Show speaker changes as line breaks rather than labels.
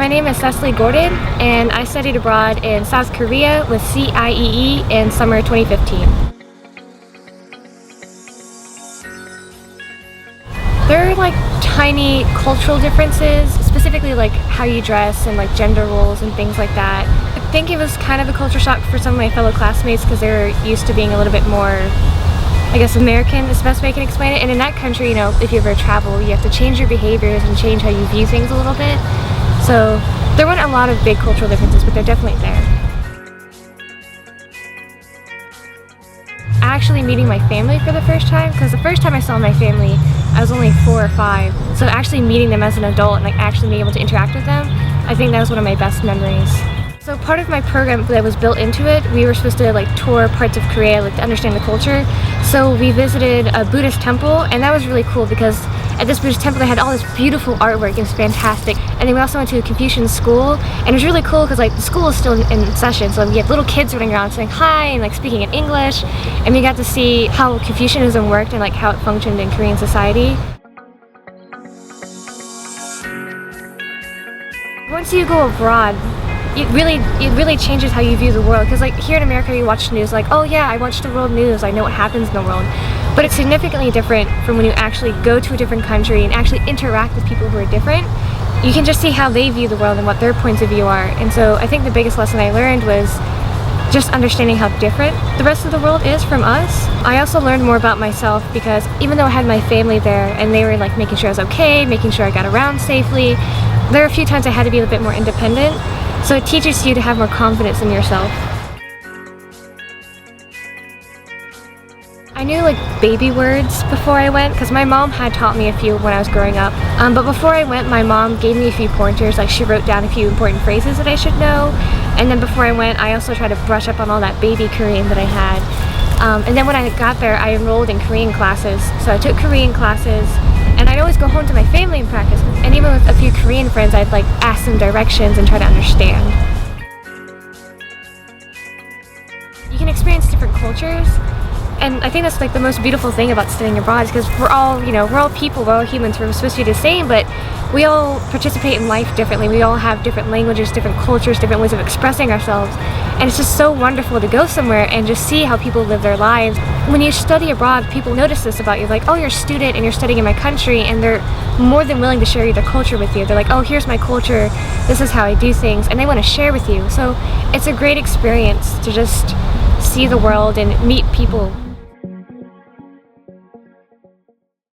My name is Cecily Gordon, and I studied abroad in South Korea with CIEE in summer 2015. There are like tiny cultural differences, specifically like how you dress and like gender roles and things like that. I think it was kind of a culture shock for some of my fellow classmates because they're used to being a little bit more, I guess, American is the best way I can explain it. And in that country, you know, if you ever travel, you have to change your behaviors and change how you view things a little bit. So there weren't a lot of big cultural differences, but they're definitely there. Actually meeting my family for the first time, because the first time I saw my family, I was only 4 or 5. So actually meeting them as an adult and like actually being able to interact with them, I think that was one of my best memories. So part of my program that was built into it, we were supposed to like tour parts of Korea, like to understand the culture. So we visited a Buddhist temple, and that was really cool because at this Buddhist temple they had all this beautiful artwork. It was fantastic. And then we also went to a Confucian school, and it was really cool because like the school is still in session, so we had little kids running around saying hi and like speaking in English, and we got to see how Confucianism worked and like how it functioned in Korean society. Once you go abroad, it really changes how you view the world, because like here in America you watch news like, oh yeah, I watch the world news, I know what happens in the world. But it's significantly different from when you actually go to a different country and actually interact with people who are different. You can just see how they view the world and what their points of view are. And so I think the biggest lesson I learned was just understanding how different the rest of the world is from us. I also learned more about myself because even though I had my family there and they were like making sure I was okay, making sure I got around safely, there were a few times I had to be a bit more independent. So it teaches you to have more confidence in yourself. I knew like baby words before I went because my mom had taught me a few when I was growing up. But before I went, my mom gave me a few pointers, like she wrote down a few important phrases that I should know. And then before I went, I also tried to brush up on all that baby Korean that I had. And then when I got there, I enrolled in Korean classes. So I took Korean classes, and I'd always go home to my family and practice. And even with a few Korean friends, I'd like ask them directions and try to understand. You can experience different cultures. And I think that's like the most beautiful thing about studying abroad, because we're all, you know, we're all people, we're all humans, we're supposed to be the same, but we all participate in life differently. We all have different languages, different cultures, different ways of expressing ourselves. And it's just so wonderful to go somewhere and just see how people live their lives. When you study abroad, people notice this about you, like, oh, you're a student and you're studying in my country, and they're more than willing to share their culture with you. They're like, oh, here's my culture, this is how I do things, and they want to share with you. So it's a great experience to just see the world and meet people.